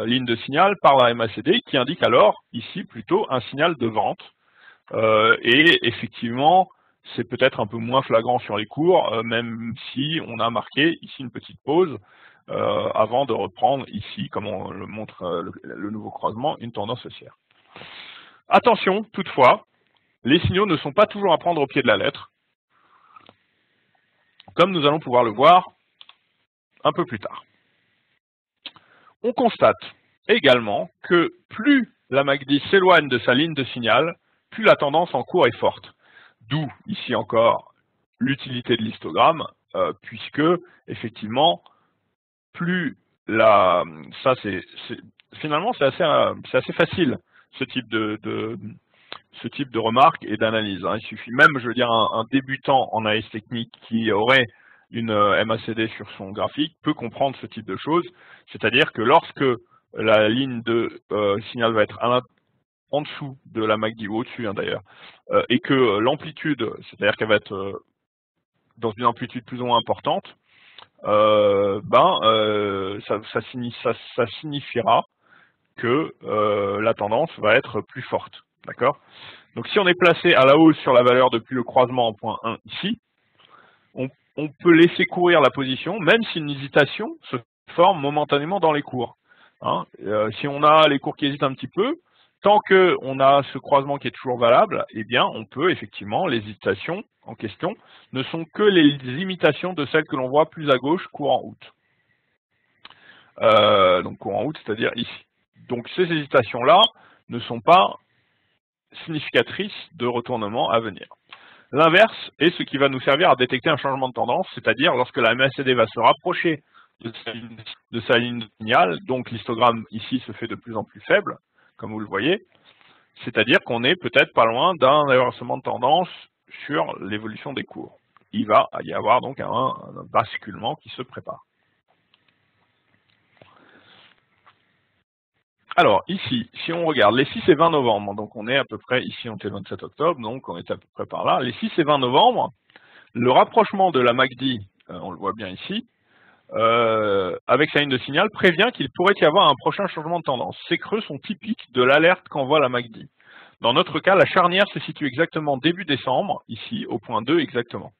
ligne de signal par la MACD, qui indique alors, ici, plutôt un signal de vente. Et effectivement, c'est peut-être un peu moins flagrant sur les cours, même si on a marqué ici une petite pause avant de reprendre ici, comme on le montre le nouveau croisement, une tendance haussière. Attention, toutefois, les signaux ne sont pas toujours à prendre au pied de la lettre, comme nous allons pouvoir le voir un peu plus tard. On constate également que plus la MACD s'éloigne de sa ligne de signal, plus la tendance en cours est forte. D'où, ici encore, l'utilité de l'histogramme, puisque, effectivement, plus la... Finalement, c'est assez facile, ce type de remarque et d'analyse. Il suffit même, je veux dire, un débutant en AS technique qui aurait une MACD sur son graphique peut comprendre ce type de choses, c'est-à-dire que lorsque la ligne de signal va être en dessous de la MACD, ou au-dessus d'ailleurs, et que l'amplitude, c'est-à-dire qu'elle va être dans une amplitude plus ou moins importante, ça signifiera que la tendance va être plus forte. D'accord? Donc si on est placé à la hausse sur la valeur depuis le croisement en point 1 ici, on peut laisser courir la position, même si une hésitation se forme momentanément dans les cours. Si on a les cours qui hésitent un petit peu, tant qu'on a ce croisement qui est toujours valable, eh bien, on peut effectivement, les hésitations en question ne sont que les imitations de celles que l'on voit plus à gauche, courant août. Donc courant août, c'est-à-dire ici. Donc ces hésitations-là ne sont pas significatrices de retournement à venir. L'inverse est ce qui va nous servir à détecter un changement de tendance, c'est-à-dire lorsque la MACD va se rapprocher de sa ligne de signal, donc l'histogramme ici se fait de plus en plus faible, comme vous le voyez. C'est-à-dire qu'on est peut-être pas loin d'un inversement de tendance sur l'évolution des cours. Il va y avoir donc un basculement qui se prépare. Alors, ici, si on regarde les 6 et 20 novembre, donc on est à peu près, ici on était le 27 octobre, donc on est à peu près par là, les 6 et 20 novembre, le rapprochement de la MACD, on le voit bien ici, avec sa ligne de signal, prévient qu'il pourrait y avoir un prochain changement de tendance. Ces creux sont typiques de l'alerte qu'envoie la MACD. Dans notre cas, la charnière se situe exactement début décembre, ici, au point 2 exactement.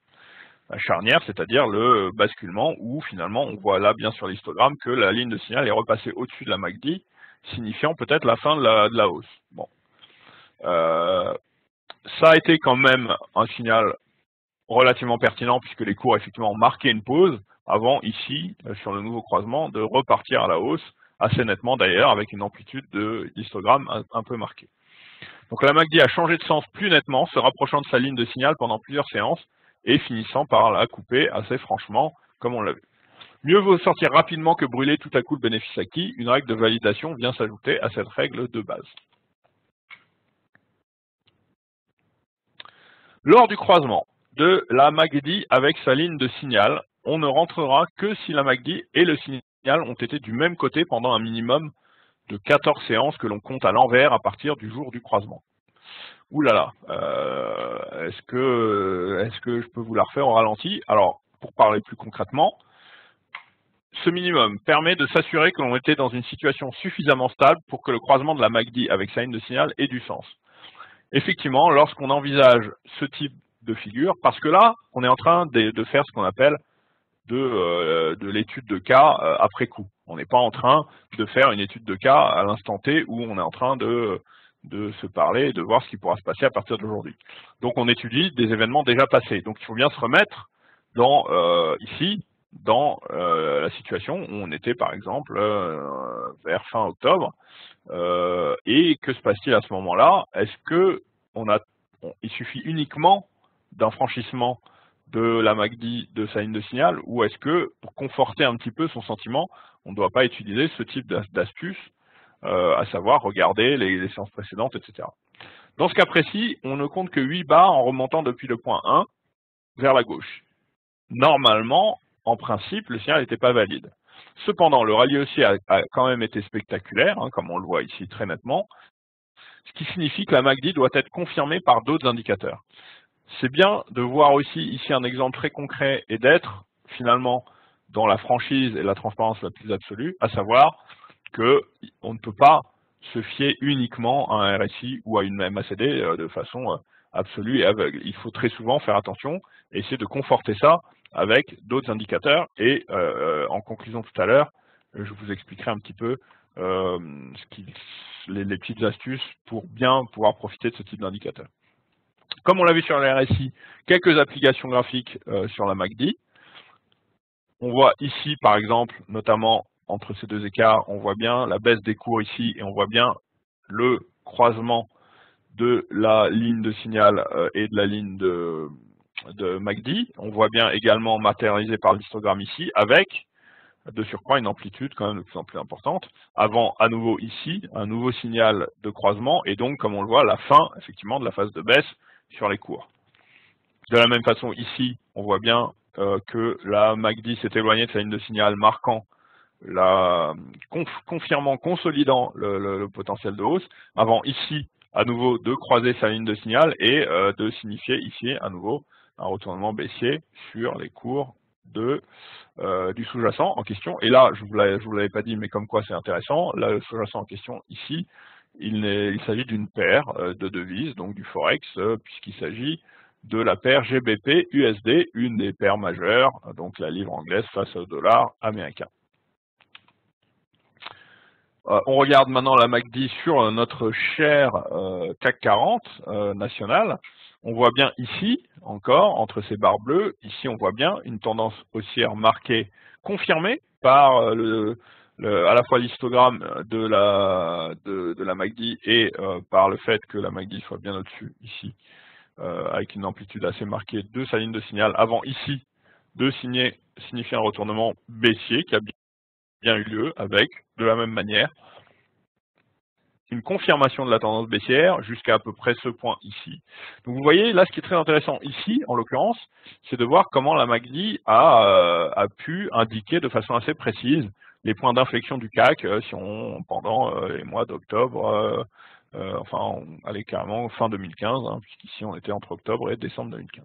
La charnière, c'est-à-dire le basculement où finalement on voit là bien sur l'histogramme que la ligne de signal est repassée au-dessus de la MACD, signifiant peut-être la fin de la hausse. Bon. Ça a été quand même un signal relativement pertinent puisque les cours effectivement ont marqué une pause avant ici, sur le nouveau croisement, de repartir à la hausse, assez nettement d'ailleurs, avec une amplitude d'histogramme un peu marquée. Donc la MACD a changé de sens plus nettement, se rapprochant de sa ligne de signal pendant plusieurs séances et finissant par la couper assez franchement, comme on l'a vu. Mieux vaut sortir rapidement que brûler tout à coup le bénéfice acquis. Une règle de validation vient s'ajouter à cette règle de base. Lors du croisement de la MACD avec sa ligne de signal, on ne rentrera que si la MACD et le signal ont été du même côté pendant un minimum de 14 séances que l'on compte à l'envers à partir du jour du croisement. Ouh là là, est-ce que je peux vous la refaire au ralenti? Alors, pour parler plus concrètement, ce minimum permet de s'assurer que l'on était dans une situation suffisamment stable pour que le croisement de la MACD avec sa ligne de signal ait du sens. Effectivement, lorsqu'on envisage ce type de figure, parce que là, on est en train de faire ce qu'on appelle de l'étude de cas après coup. On n'est pas en train de faire une étude de cas à l'instant T où on est en train de se parler et de voir ce qui pourra se passer à partir d'aujourd'hui. Donc on étudie des événements déjà passés. Donc il faut bien se remettre dans ici, dans la situation où on était par exemple vers fin octobre. Et que se passe-t-il à ce moment-là? Est-ce que il suffit uniquement d'un franchissement de la MACD de sa ligne de signal, ou est-ce que, pour conforter un petit peu son sentiment, on ne doit pas utiliser ce type d'astuce, à savoir regarder les séances précédentes, etc. Dans ce cas précis, on ne compte que 8 barres en remontant depuis le point 1 vers la gauche. Normalement, en principe, le signal n'était pas valide. Cependant, le rallye haussier a quand même été spectaculaire, hein, comme on le voit ici très nettement, ce qui signifie que la MACD doit être confirmée par d'autres indicateurs. C'est bien de voir aussi ici un exemple très concret et d'être finalement dans la franchise et la transparence la plus absolue, à savoir qu'on ne peut pas se fier uniquement à un RSI ou à une MACD de façon absolue et aveugle. Il faut très souvent faire attention et essayer de conforter ça avec d'autres indicateurs. Et en conclusion tout à l'heure, je vous expliquerai un petit peu les petites astuces pour bien pouvoir profiter de ce type d'indicateur. Comme on l'a vu sur le RSI, quelques applications graphiques sur la MACD. On voit ici, par exemple, notamment entre ces deux écarts, on voit bien la baisse des cours ici et on voit bien le croisement de la ligne de signal et de la ligne de MACD. On voit bien également matérialisé par l'histogramme ici avec de surcroît une amplitude quand même de plus en plus importante, avant à nouveau ici un nouveau signal de croisement et donc comme on le voit la fin effectivement de la phase de baisse sur les cours. De la même façon ici on voit bien que la MACD s'est éloignée de sa ligne de signal marquant confirmant, consolidant le potentiel de hausse, avant ici à nouveau de croiser sa ligne de signal et de signifier ici à nouveau un retournement baissier sur les cours du sous-jacent en question. Et là, je vous l'avais pas dit, mais comme quoi c'est intéressant, là, le sous-jacent en question ici, il s'agit d'une paire de devises, donc du Forex, puisqu'il s'agit de la paire GBP-USD, une des paires majeures, donc la livre anglaise face au dollar américain. On regarde maintenant la MACD sur notre cher CAC 40 national. On voit bien ici, encore, entre ces barres bleues, ici on voit bien une tendance haussière marquée, confirmée par à la fois l'histogramme de la MACD et par le fait que la MACD soit bien au-dessus, ici, avec une amplitude assez marquée de sa ligne de signal, avant ici de signifier un retournement baissier qui a bien eu lieu avec, de la même manière, une confirmation de la tendance baissière jusqu'à à peu près ce point ici. Donc vous voyez, là, ce qui est très intéressant ici, en l'occurrence, c'est de voir comment la MACD a pu indiquer de façon assez précise les points d'inflexion du CAC pendant les mois d'octobre, enfin, on allait carrément fin 2015, hein, puisqu'ici on était entre octobre et décembre 2015.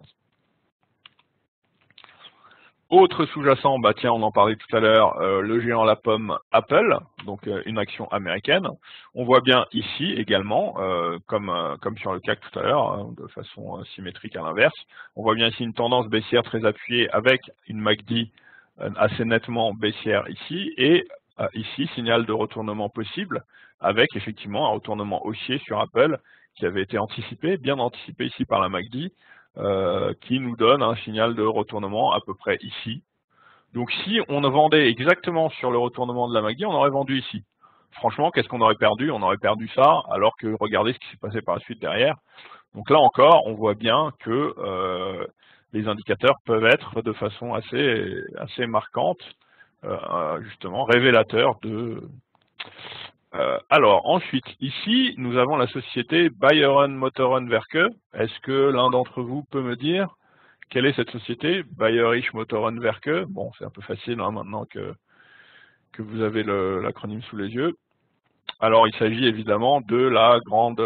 Autre sous-jacent, bah tiens, on en parlait tout à l'heure, le géant la pomme Apple, donc une action américaine. On voit bien ici également, comme sur le CAC tout à l'heure, hein, de façon symétrique à l'inverse, on voit bien ici une tendance baissière très appuyée avec une MACD assez nettement baissière ici, et ici, signal de retournement possible, avec effectivement un retournement haussier sur Apple, qui avait été anticipé, bien anticipé ici par la MACD, qui nous donne un signal de retournement à peu près ici. Donc si on vendait exactement sur le retournement de la MACD, on aurait vendu ici. Franchement, qu'est-ce qu'on aurait perdu? On aurait perdu ça, alors que regardez ce qui s'est passé par la suite derrière. Donc là encore, on voit bien que les indicateurs peuvent être de façon assez marquante, justement révélateurs de... alors, ensuite, ici, nous avons la société Bayern Motoren Werke. Est-ce que l'un d'entre vous peut me dire quelle est cette société, Bayerische Motoren Werke? Bon, c'est un peu facile hein, maintenant que vous avez l'acronyme sous les yeux. Alors, il s'agit évidemment de la grande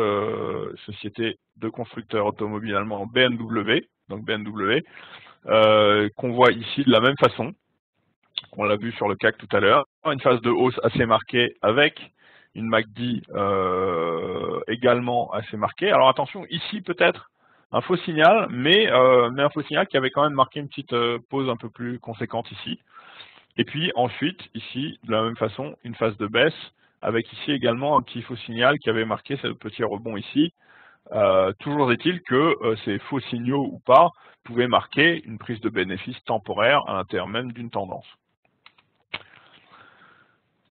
société de constructeurs automobiles allemands BMW, donc BMW, qu'on voit ici de la même façon. On l'a vu sur le CAC tout à l'heure. Une phase de hausse assez marquée avec une MACD également assez marquée. Alors attention, ici peut-être un faux signal, mais un faux signal qui avait quand même marqué une petite pause un peu plus conséquente ici. Et puis ensuite, ici, de la même façon, une phase de baisse, avec ici également un petit faux signal qui avait marqué ce petit rebond ici. Toujours est-il que ces faux signaux ou pas pouvaient marquer une prise de bénéfice temporaire à l'intérieur même d'une tendance.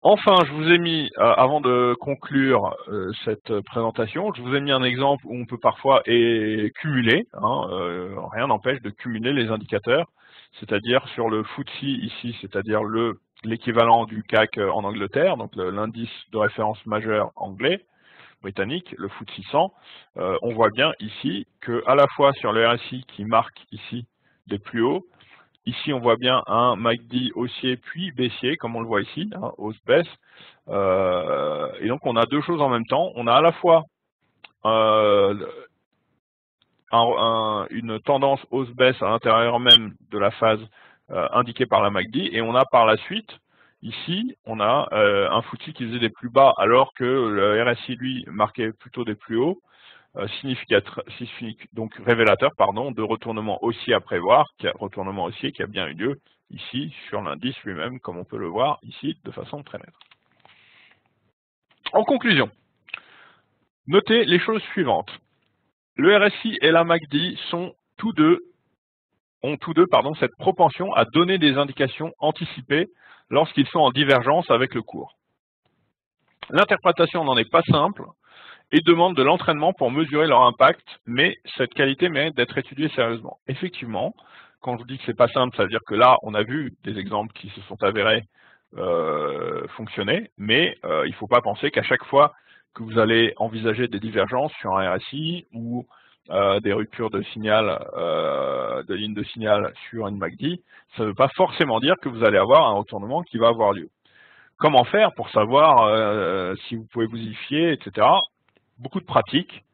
Enfin, je vous ai mis, avant de conclure cette présentation, je vous ai mis un exemple où on peut parfois cumuler, hein, rien n'empêche de cumuler les indicateurs, c'est-à-dire sur le FTSE ici, c'est-à-dire l'équivalent du CAC en Angleterre, donc l'indice de référence majeur anglais, britannique, le FTSE 100, on voit bien ici que à la fois sur le RSI qui marque ici des plus hauts, ici, on voit bien un MACD haussier puis baissier, comme on le voit ici, hein, hausse-baisse. Et donc, on a deux choses en même temps. On a à la fois une tendance hausse-baisse à l'intérieur même de la phase indiquée par la MACD, et on a par la suite, ici, on a un FTSE qui faisait des plus bas, alors que le RSI, lui, marquait plutôt des plus hauts. Donc révélateur de retournement haussier à prévoir, retournement haussier qui a bien eu lieu ici sur l'indice lui-même, comme on peut le voir ici de façon très nette. En conclusion, notez les choses suivantes. Le RSI et la MACD ont tous deux cette propension à donner des indications anticipées lorsqu'ils sont en divergence avec le cours. L'interprétation n'en est pas simple, et demandent de l'entraînement pour mesurer leur impact, mais cette qualité mérite d'être étudiée sérieusement. Effectivement, quand je vous dis que c'est pas simple, ça veut dire que là, on a vu des exemples qui se sont avérés fonctionner, mais il ne faut pas penser qu'à chaque fois que vous allez envisager des divergences sur un RSI ou des ruptures de signal, de ligne de signal sur une MACD, ça ne veut pas forcément dire que vous allez avoir un retournement qui va avoir lieu. Comment faire pour savoir si vous pouvez vous y fier, etc. Beaucoup de pratiques,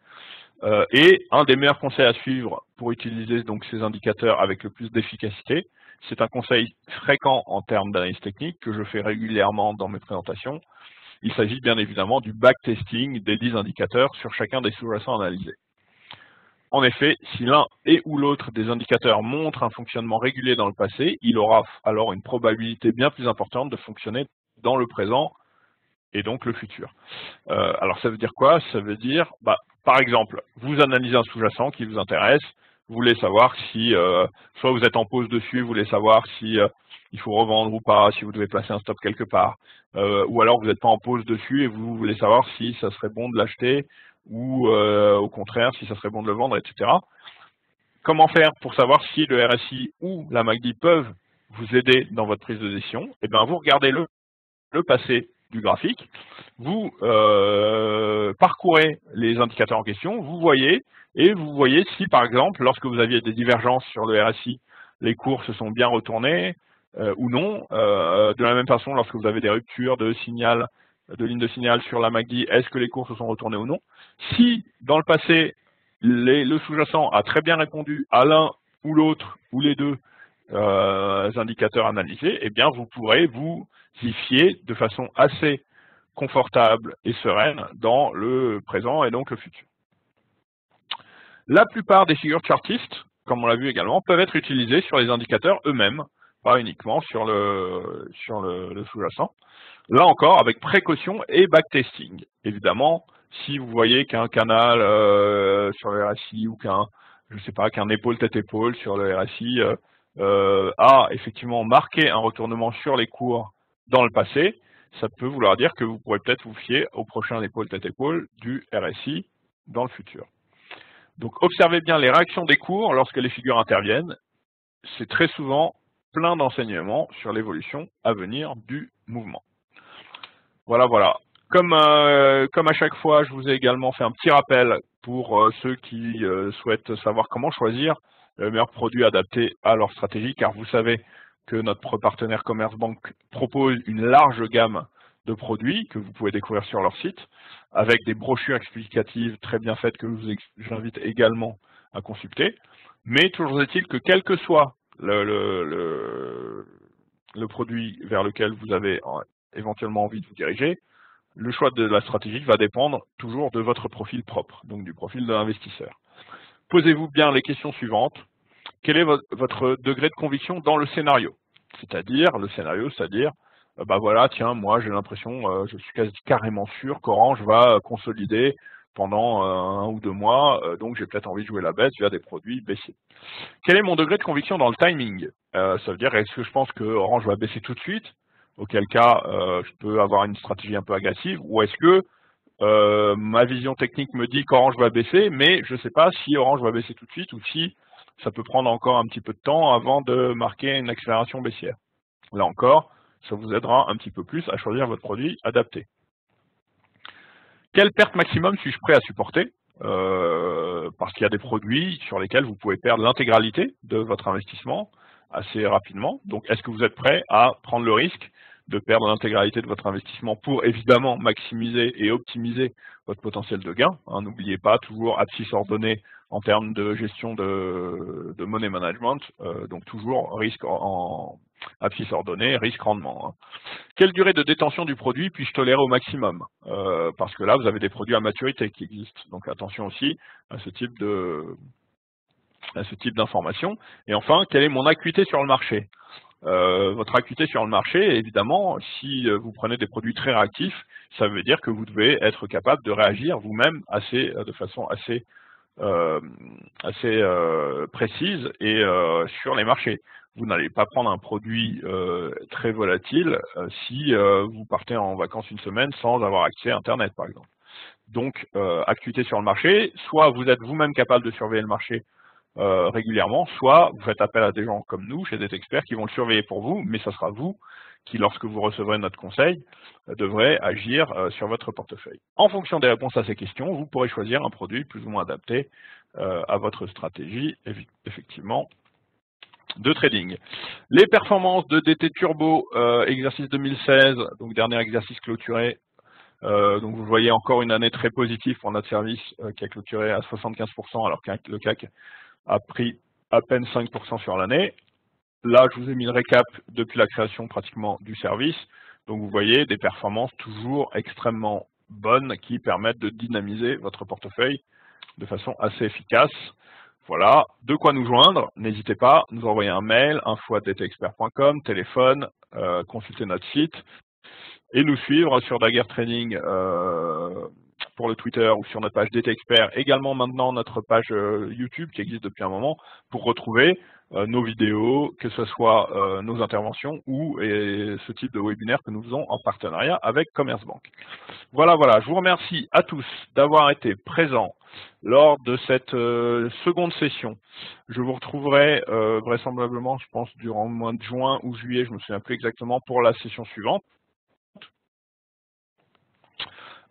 et un des meilleurs conseils à suivre pour utiliser donc ces indicateurs avec le plus d'efficacité, c'est un conseil fréquent en termes d'analyse technique que je fais régulièrement dans mes présentations. Il s'agit bien évidemment du backtesting des 10 indicateurs sur chacun des sous-jacents analysés. En effet, si l'un et ou l'autre des indicateurs montre un fonctionnement régulier dans le passé, il aura alors une probabilité bien plus importante de fonctionner dans le présent et donc le futur. Alors ça veut dire quoi? Ça veut dire, par exemple, vous analysez un sous-jacent qui vous intéresse, vous voulez savoir si, soit vous êtes en pause dessus, vous voulez savoir si il faut revendre ou pas, si vous devez placer un stop quelque part, ou alors vous n'êtes pas en pause dessus et vous voulez savoir si ça serait bon de l'acheter ou au contraire si ça serait bon de le vendre, etc. Comment faire pour savoir si le RSI ou la MACD peuvent vous aider dans votre prise de décision? Eh bien, vous regardez le passé du graphique, vous parcourez les indicateurs en question, vous voyez si par exemple, lorsque vous aviez des divergences sur le RSI, les cours se sont bien retournés ou non. De la même façon, lorsque vous avez des ruptures de signal, de ligne de signal sur la MACD, est-ce que les cours se sont retournés ou non? Si dans le passé, le sous-jacent a très bien répondu à l'un ou l'autre ou les deux indicateurs analysés, eh bien vous pourrez vous y fier de façon assez confortable et sereine dans le présent et donc le futur. La plupart des figures chartistes, comme on l'a vu également, peuvent être utilisées sur les indicateurs eux-mêmes, pas uniquement sur le sous-jacent. Là encore, avec précaution et backtesting. Évidemment, si vous voyez qu'un canal sur le RSI ou qu'un épaule tête-épaule sur le RSI a effectivement marqué un retournement sur les cours dans le passé, ça peut vouloir dire que vous pourrez peut-être vous fier au prochain épaule tête-épaule du RSI dans le futur. Donc observez bien les réactions des cours lorsque les figures interviennent. C'est très souvent plein d'enseignements sur l'évolution à venir du mouvement. Voilà, voilà. Comme à chaque fois, je vous ai également fait un petit rappel pour ceux qui souhaitent savoir comment choisir le meilleur produit adapté à leur stratégie, car vous savez que notre partenaire Commerzbank propose une large gamme de produits que vous pouvez découvrir sur leur site, avec des brochures explicatives très bien faites que j'invite également à consulter. Mais toujours est-il que quel que soit le produit vers lequel vous avez éventuellement envie de vous diriger, le choix de la stratégie va dépendre toujours de votre profil propre, donc du profil de l'investisseur. Posez-vous bien les questions suivantes. Quel est votre degré de conviction dans le scénario? C'est-à-dire, bah voilà, tiens, moi j'ai l'impression, je suis carrément sûr qu'Orange va consolider pendant 1 ou 2 mois, donc j'ai peut-être envie de jouer la baisse via des produits baissiers. Quel est mon degré de conviction dans le timing? Ça veut dire, est-ce que je pense que Orange va baisser tout de suite? Auquel cas, je peux avoir une stratégie un peu agressive, ou est-ce que ma vision technique me dit qu'Orange va baisser, mais je ne sais pas si Orange va baisser tout de suite ou si ça peut prendre encore un petit peu de temps avant de marquer une accélération baissière. Là encore, ça vous aidera un petit peu plus à choisir votre produit adapté. Quelle perte maximum suis-je prêt à supporter? Parce qu'il y a des produits sur lesquels vous pouvez perdre l'intégralité de votre investissement assez rapidement. Donc, est-ce que vous êtes prêt à prendre le risque de perdre l'intégralité de votre investissement pour évidemment maximiser et optimiser votre potentiel de gain? N'oubliez pas, toujours abscisse ordonnée en termes de gestion de money management, donc toujours risque en abscisse ordonnée, risque rendement. Quelle durée de détention du produit puis-je tolérer au maximum? Parce que là, vous avez des produits à maturité qui existent. Donc attention aussi à ce type d'informations. Et enfin, quelle est mon acuité sur le marché? Votre acuité sur le marché, évidemment, si vous prenez des produits très réactifs, ça veut dire que vous devez être capable de réagir vous-même de façon assez précise et sur les marchés. Vous n'allez pas prendre un produit très volatile si vous partez en vacances une semaine sans avoir accès à Internet, par exemple. Donc, acuité sur le marché, soit vous êtes vous-même capable de surveiller le marché régulièrement, soit vous faites appel à des gens comme nous, chez des experts qui vont le surveiller pour vous, mais ce sera vous qui, lorsque vous recevrez notre conseil, devrez agir sur votre portefeuille. En fonction des réponses à ces questions, vous pourrez choisir un produit plus ou moins adapté à votre stratégie, effectivement, de trading. Les performances de DT Turbo, exercice 2016, donc dernier exercice clôturé. Donc vous voyez encore une année très positive pour notre service qui a clôturé à 75%, alors que le CAC a pris à peine 5% sur l'année. Là, je vous ai mis le récap depuis la création pratiquement du service. Donc vous voyez des performances toujours extrêmement bonnes qui permettent de dynamiser votre portefeuille de façon assez efficace. Voilà, de quoi nous joindre. N'hésitez pas, nous envoyer un mail, info@dtexpert.com, téléphone, consulter notre site et nous suivre sur Dagger Trading pour le Twitter ou sur notre page DT Expert, également maintenant notre page YouTube qui existe depuis un moment pour retrouver nos vidéos, que ce soit nos interventions ou ce type de webinaire que nous faisons en partenariat avec Commerzbank. Voilà, voilà, je vous remercie à tous d'avoir été présents lors de cette seconde session. Je vous retrouverai vraisemblablement, je pense, durant le mois de juin ou juillet, je ne me souviens plus exactement, pour la session suivante.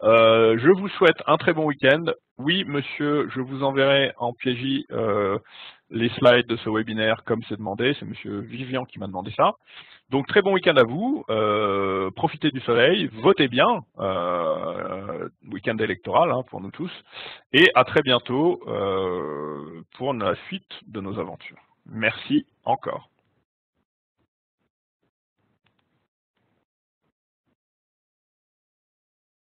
Je vous souhaite un très bon week-end. Oui, monsieur, je vous enverrai en PJ les slides de ce webinaire comme c'est demandé. C'est monsieur Vivian qui m'a demandé ça. Donc très bon week-end à vous. Profitez du soleil, votez bien. Week-end électoral hein, pour nous tous. Et à très bientôt pour la suite de nos aventures. Merci encore.